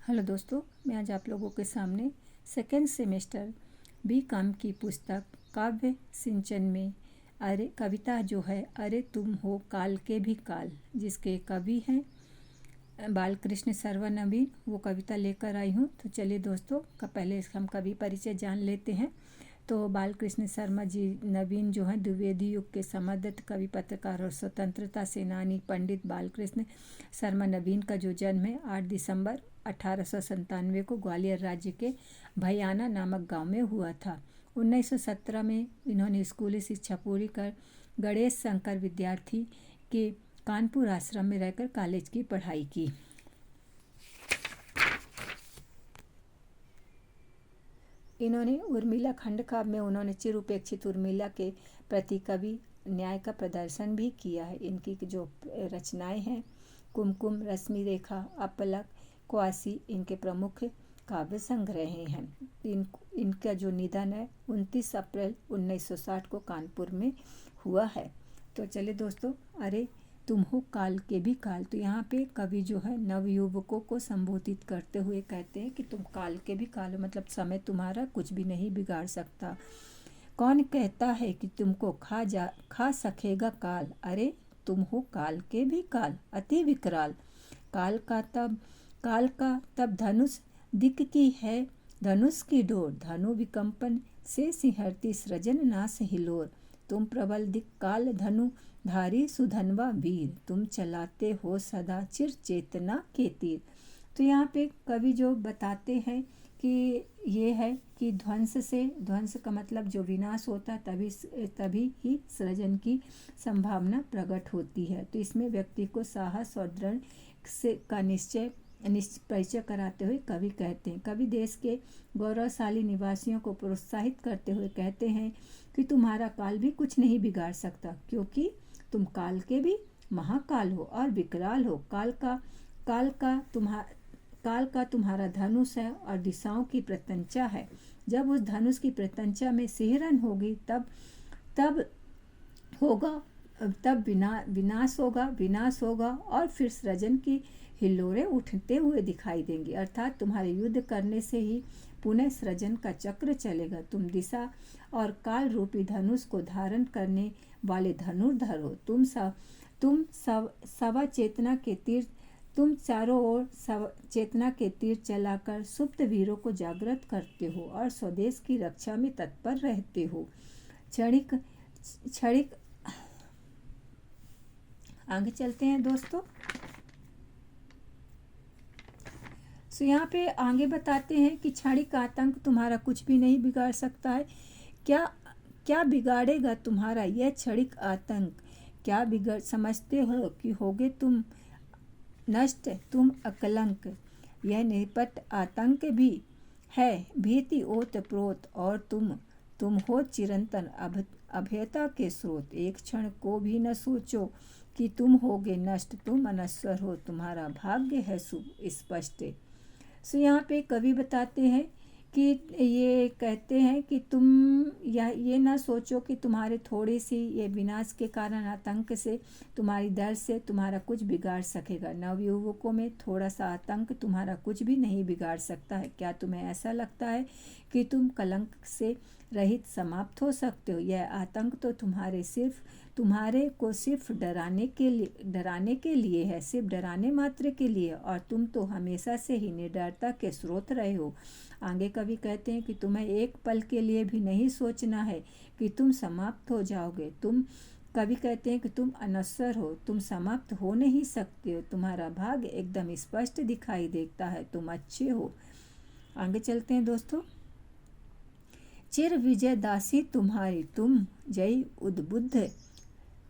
Hello दोस्तों, मैं आज आप लोगों के सामने सेकेंड सेमेस्टर B.Com की पुस्तक काव्य सिंचन में अरे कविता जो है अरे तुम हो काल के भी काल, जिसके कवि हैं बालकृष्ण सर्वनवीन, वो कविता लेकर आई हूँ। तो चलिए दोस्तों का पहले हम कवि परिचय जान लेते हैं। तो बालकृष्ण शर्मा जी नवीन जो हैं द्विवेदी युग के समर्थ कवि, पत्रकार और स्वतंत्रता सेनानी पंडित बालकृष्ण शर्मा नवीन का जो जन्म है 8 दिसंबर 1897 को ग्वालियर राज्य के भयाना नामक गांव में हुआ था। 1917 में इन्होंने स्कूली शिक्षा पूरी कर गणेश शंकर विद्यार्थी के कानपुर आश्रम में रहकर कॉलेज की पढ़ाई की। इन्होंने उर्मिला खंड काव्य में उन्होंने चिरूपेक्षित उर्मिला के प्रति कवि न्याय का प्रदर्शन भी किया है। इनकी जो रचनाएं हैं कुमकुम, रश्मि रेखा, अपलक, क्वासी इनके प्रमुख काव्य संग्रह हैं। इनका जो निधन है 29 अप्रैल 1960 को कानपुर में हुआ है। तो चलिए दोस्तों, अरे तुम हो काल के भी काल। तो यहाँ पे कवि जो है नवयुवकों को संबोधित करते हुए कहते हैं कि तुम काल के भी काल हो, मतलब समय तुम्हारा कुछ भी नहीं बिगाड़ सकता। कौन कहता है कि तुमको खा सकेगा काल, अरे तुम हो काल के भी काल अति विकराल। काल का तब धनुष दिक की है धनुष की डोर, धनु विकम्पन से सिंहरती सृजन नाश हिलोर। तुम प्रबल दिक काल धनु धारी सुधनवा वीर, तुम चलाते हो सदा चिर चेतना के तीर। तो यहाँ पे कवि जो बताते हैं कि ये है कि ध्वंस का मतलब जो विनाश होता तभी ही सृजन की संभावना प्रकट होती है। तो इसमें व्यक्ति को साहस और दृढ़ से का निश्चय परिचय कराते हुए कवि कहते हैं, कवि देश के गौरवशाली निवासियों को प्रोत्साहित करते हुए कहते हैं कि तुम्हारा काल भी कुछ नहीं बिगाड़ सकता, क्योंकि तुम काल के भी महाकाल हो और विकराल हो। काल का तुम्हारा धनुष है और दिशाओं की प्रत्यंचा है। जब उस धनुष की प्रत्यंचा में सिहरन होगी तब विनाश होगा और फिर सृजन की हिल्लोरें उठते हुए दिखाई देंगी। अर्थात तुम्हारे युद्ध करने से ही पुनः सृजन का चक्र चलेगा। तुम दिशा और काल रूपी धनुष को धारण करने वाले धनुर्धर हो। तुम चारों ओर चेतना के तीर चलाकर सुप्त वीरों को जागृत करते हो और स्वदेश की रक्षा में तत्पर रहते हो। क्षणिक आगे चलते हैं दोस्तों। तो यहाँ पे आगे बताते हैं कि क्षणिक आतंक तुम्हारा कुछ भी नहीं बिगाड़ सकता है। क्या बिगाड़ेगा तुम्हारा यह क्षणिक आतंक? क्या बिगड़ समझते हो कि होगे तुम नष्ट, तुम अकलंक। यह निपट आतंक भी है भीति ओत प्रोत, और तुम हो चिरंतन अभयता के स्रोत। एक क्षण को भी न सोचो कि तुम होगे नष्ट, तुम अनश्वर हो, तुम्हारा भाग्य है स्पष्ट। सो यहाँ पे कवि बताते हैं कि ये कहते हैं कि तुम ये ना सोचो कि तुम्हारे थोड़ी सी ये विनाश के कारण आतंक से, तुम्हारी डर से तुम्हारा कुछ बिगाड़ सकेगा। नवयुवकों में थोड़ा सा आतंक तुम्हारा कुछ भी नहीं बिगाड़ सकता है। क्या तुम्हें ऐसा लगता है कि तुम कलंक से रहित समाप्त हो सकते हो? यह आतंक तो तुम्हारे को सिर्फ डराने के लिए है, सिर्फ डराने मात्र के लिए, और तुम तो हमेशा से ही निडरता के स्रोत रहे हो। आगे कवि कहते हैं कि तुम्हें एक पल के लिए भी नहीं सोचना है कि तुम समाप्त हो जाओगे। कवि कहते हैं कि तुम अनश्वर हो, तुम समाप्त हो नहीं सकते हो, तुम्हारा भाग्य एकदम स्पष्ट दिखाई देता है, तुम अच्छे हो। आगे चलते हैं दोस्तों। चिर विजय दासी तुम्हारी, तुम जय उद्बुद्ध,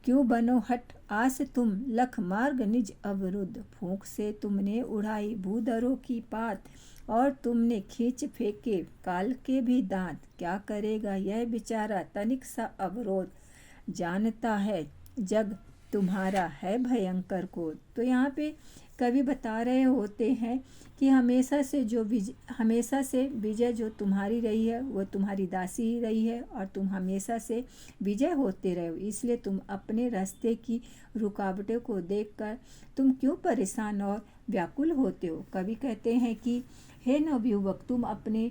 क्यों बनो हट आस तुम, लख मार्ग निज अवरुद्ध। फूंक से तुमने उड़ाई भूधरों की पात, और तुमने खींच फेंके काल के भी दांत। क्या करेगा यह बेचारा तनिक सा अवरोध, जानता है जग तुम्हारा है भयंकर क्रोध। तो यहाँ पे कवि बता रहे होते हैं कि हमेशा से विजय जो तुम्हारी रही है वो तुम्हारी दासी ही रही है और तुम हमेशा से विजय होते रहे हो। इसलिए तुम अपने रास्ते की रुकावटों को देखकर तुम क्यों परेशान और व्याकुल होते हो। कवि कहते हैं कि हे नवयुवक, तुम अपने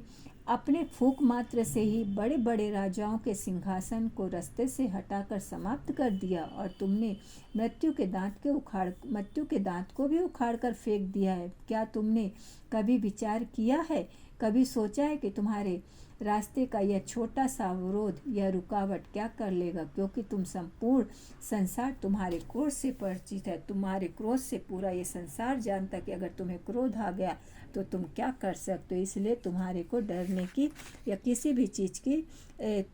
अपने फूंक मात्र से ही बड़े बड़े राजाओं के सिंहासन को रास्ते से हटाकर समाप्त कर दिया और तुमने मृत्यु के दांत को भी उखाड़ कर फेंक दिया है। क्या तुमने कभी विचार किया है, कभी सोचा है कि तुम्हारे रास्ते का यह छोटा सा अवरोध, यह रुकावट क्या कर लेगा? क्योंकि तुम संपूर्ण संसार तुम्हारे क्रोध से परिचित है। तुम्हारे क्रोध से पूरा ये संसार जानता कि अगर तुम्हें क्रोध आ गया तो तुम क्या कर सकते हो। इसलिए तुम्हारे को डरने की या किसी भी चीज़ की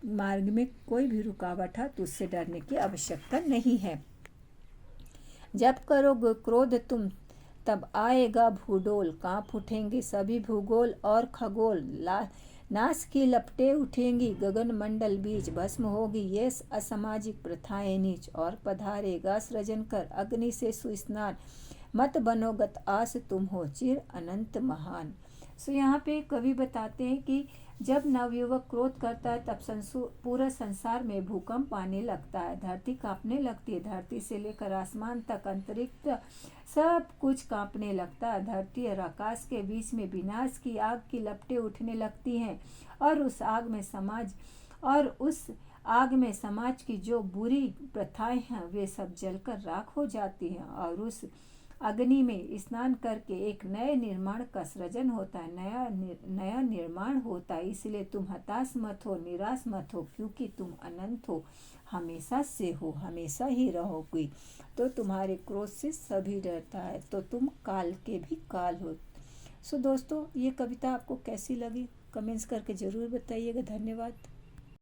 मार्ग में कोई भी रुकावट है तो उससे डरने की आवश्यकता नहीं है। जब करोगे क्रोध तुम तब आएगा भूडोल, कांप उठेंगे सभी भूगोल और खगोल, नाश की लपटें उठेंगी गगन मंडल, बीच भस्म होगी ये असामाजिक प्रथाएं नीच, और पधारेगा सृजन कर अग्नि से सुस्नान, मत बनो गत आस तुम हो चिर अनंत महान। सो यहाँ पे कवि बताते हैं कि जब नवयुवक क्रोध करता है तब पूरा संसार में भूकंप आने लगता है, धरती कांपने लगती है, धरती से लेकर आसमान तक अंतरिक्ष सब कुछ कांपने लगता है। धरती और आकाश के बीच में विनाश की आग की लपटें उठने लगती हैं और उस आग में समाज की जो बुरी प्रथाएं हैं वे सब जलकर राख हो जाती हैं और उस अग्नि में स्नान करके एक नए निर्माण का सृजन होता है, नया निर्माण होता है। इसलिए तुम हताश मत हो, निराश मत हो, क्योंकि तुम अनंत हो, हमेशा से हो, हमेशा ही रहोगी। तो तुम्हारे क्रोध से सभी डरता है, तो तुम काल के भी काल हो। सो दोस्तों, ये कविता आपको कैसी लगी कमेंट्स करके ज़रूर बताइएगा। धन्यवाद।